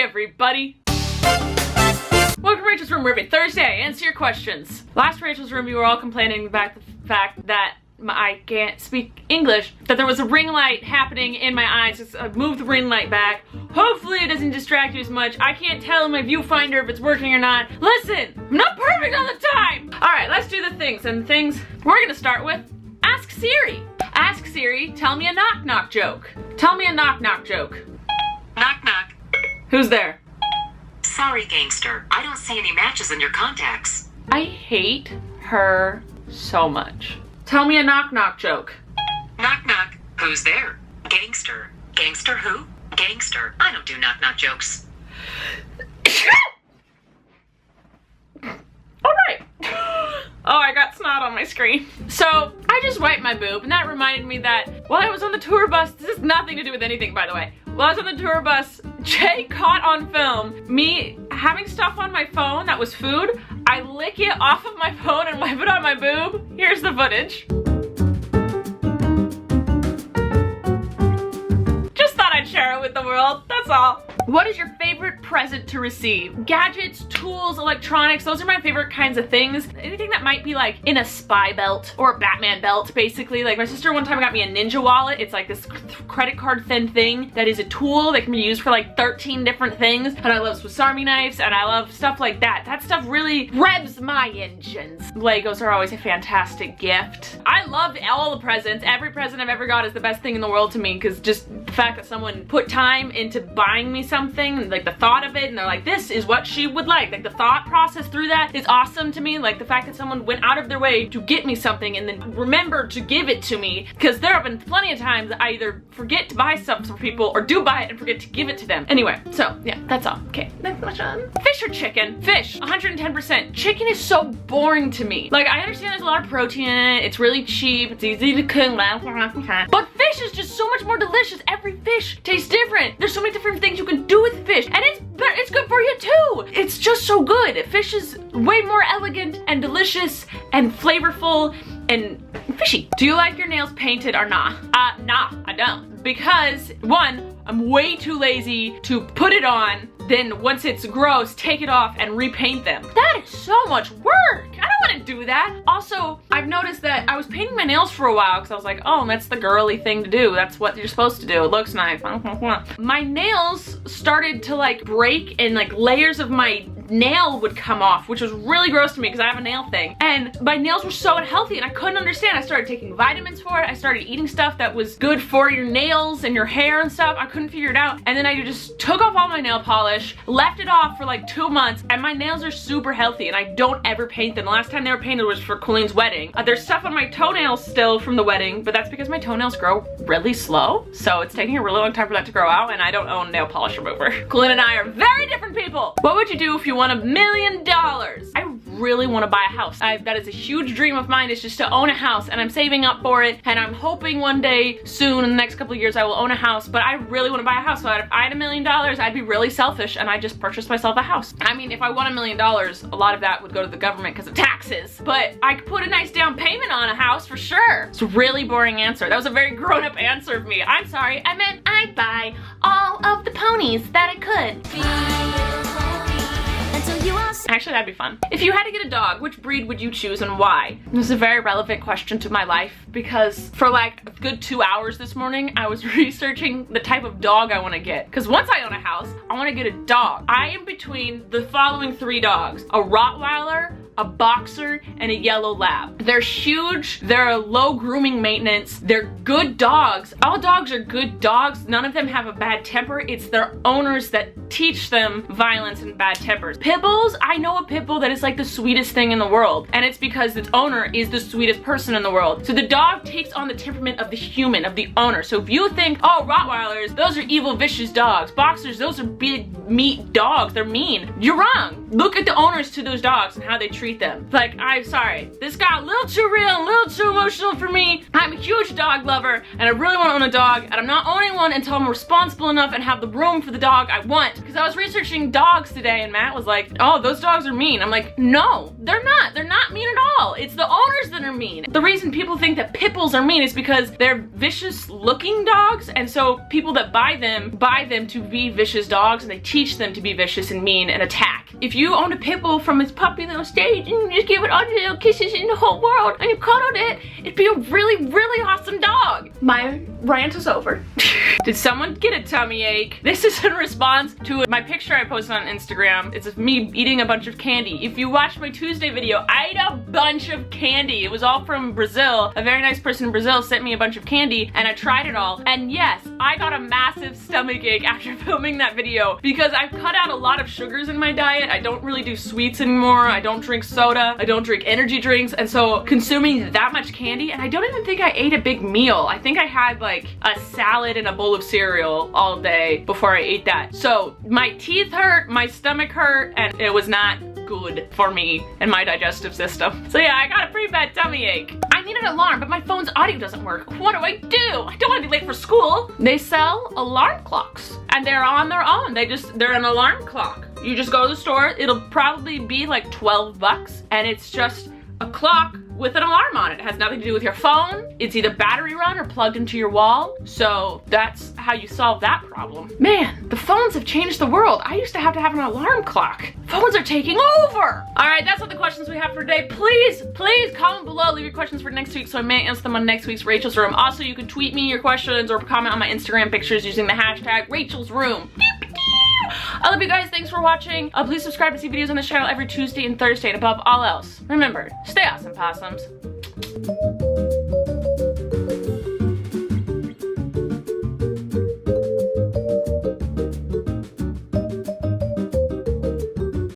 Hey everybody! Welcome to Rachel's Room, where every Thursday I answer your questions. Last Rachel's Room, you were all complaining about the fact that I can't speak English, that there was a ring light happening in my eyes. Just move the ring light back. Hopefully it doesn't distract you as much. I can't tell in my viewfinder if it's working or not. Listen, I'm not perfect all the time! Alright, let's do the things. And the things we're gonna start with, ask Siri. Ask Siri, tell me a knock-knock joke. Tell me a knock-knock joke. Knock knock. Who's there? Sorry, gangster. I don't see any matches in your contacts. I hate her so much. Tell me a knock-knock joke. Knock knock. Who's there? Gangster. Gangster who? Gangster. I don't do knock knock jokes. Alright. Oh, I got snot on my screen. So, I just wiped my boob, and that reminded me that while I was on the tour bus, this has nothing to do with anything, by the way. While I was on the tour bus, Jay caught on film me having stuff on my phone that was food. I lick it off of my phone and wipe it on my boob. Here's the footage. Just thought I'd share it with the world, that's all. What is your favorite present to receive? Gadgets, tools, electronics, those are my favorite kinds of things. Anything that might be like in a spy belt or a Batman belt, basically. Like my sister one time got me a Ninja wallet. It's like this credit card thin thing that is a tool that can be used for like 13 different things. And I love Swiss Army knives and I love stuff like that. That stuff really revs my engines. Legos are always a fantastic gift. I love all the presents. Every present I've ever got is the best thing in the world to me, because just the fact that someone put time into buying me something, like the thought of it, and they're like, this is what she would like the thought process through that is awesome to me. Like the fact that someone went out of their way to get me something and then remember to give it to me, because there have been plenty of times I either forget to buy stuff for people or do buy it and forget to give it to them. Anyway, so yeah, that's all. Okay, next question. Fish or chicken? Fish, 110%. Chicken is so boring to me. Like, I understand there's a lot of protein in it, it's really cheap, it's easy to cook, but fish is just so much more delicious. Every fish tastes different. There's so many different things you can do with fish, and it's good for you too. It's just so good. Fish is way more elegant and delicious and flavorful and fishy. Do you like your nails painted or nah? Nah, I don't. Because one, I'm way too lazy to put it on, then once it's gross, take it off and repaint them. That is so much work. I don't want to do that. Also, I've noticed that I was painting my nails for a while because I was like, oh, that's the girly thing to do. That's what you're supposed to do. It looks nice. My nails started to like break and like layers of my nail would come off, which was really gross to me because I have a nail thing. And my nails were so unhealthy and I couldn't understand. I started taking vitamins for it. I started eating stuff that was good for your nails and your hair and stuff. I couldn't figure it out. And then I just took off all my nail polish, left it off for like 2 months, and my nails are super healthy and I don't ever paint them. The last time they were painted was for Colleen's wedding. There's stuff on my toenails still from the wedding, but that's because my toenails grow really slow. So it's taking a really long time for that to grow out, and I don't own nail polish remover. Colleen and I are very different people. What would you do if you won $1 million? I really want to buy a house. That is a huge dream of mine, is just to own a house, and I'm saving up for it, and I'm hoping one day soon in the next couple of years I will own a house, but I really want to buy a house. So if I had $1 million, I'd be really selfish and I'd just purchase myself a house. I mean, if I won $1 million, a lot of that would go to the government because of taxes, but I could put a nice down payment on a house for sure. It's a really boring answer. That was a very grown-up answer of me. I'm sorry. I meant I'd buy all of the ponies that I could. Actually, that'd be fun. If you had to get a dog, which breed would you choose and why? This is a very relevant question to my life because for like a good 2 hours this morning, I was researching the type of dog I want to get. Because once I own a house, I want to get a dog. I am between the following 3 dogs: a Rottweiler, a boxer, and a yellow lab. They're huge, they're low grooming maintenance, they're good dogs. All dogs are good dogs. None of them have a bad temper. It's their owners that teach them violence and bad tempers. Pit bulls, I know a pit bull that is like the sweetest thing in the world, and it's because its owner is the sweetest person in the world. So the dog takes on the temperament of the human, of the owner. So if you think, oh, Rottweilers, those are evil, vicious dogs. Boxers, those are big meat dogs, they're mean. You're wrong. Look at the owners to those dogs and how they treat treat them. Like, I'm sorry. This got a little too real and a little too emotional for me. I'm a huge dog lover and I really want to own a dog, and I'm not owning one until I'm responsible enough and have the room for the dog I want. Because I was researching dogs today and Matt was like, oh, those dogs are mean. I'm like, no, they're not. They're not mean at all. It's the owners that are mean. The reason people think that pit bulls are mean is because they're vicious looking dogs, and so people that buy them to be vicious dogs, and they teach them to be vicious and mean and attack. If you owned a pit bull from its puppy little stage and you just gave it all the little kisses in the whole world and you cuddled it, it'd be a really, really awesome dog. My rant is over. Did someone get a tummy ache? This is in response to my picture I posted on Instagram. It's of me eating a bunch of candy. If you watched my Tuesday video, I ate a bunch of candy. It was all from Brazil. A very nice person in Brazil sent me a bunch of candy and I tried it all. And yes, I got a massive stomach ache after filming that video because I've cut out a lot of sugars in my diet. I don't really do sweets anymore. I don't drink soda. I don't drink energy drinks. And so consuming that much candy, and I don't even think I ate a big meal. I think I had like a salad and a bowl of cereal all day before I ate that. So my teeth hurt, my stomach hurt, and it was not good for me and my digestive system. So yeah, I got a pretty bad tummy ache. I need an alarm, but my phone's audio doesn't work. What do? I don't want to be late for school. They sell alarm clocks and they're on their own. They're an alarm clock. You just go to the store, it'll probably be like 12 bucks and it's just a clock with an alarm on it. It has nothing to do with your phone. It's either battery run or plugged into your wall. So that's how you solve that problem. Man, the phones have changed the world. I used to have an alarm clock. Phones are taking over. All right, that's all the questions we have for today. Please comment below, leave your questions for next week so I may answer them on next week's Rachel's Room. Also, you can tweet me your questions or comment on my Instagram pictures using the hashtag Rachel's Room. I love you guys. Thanks for watching. Please subscribe to see videos on this channel every Tuesday and Thursday. And above all else, remember, stay awesome, possums.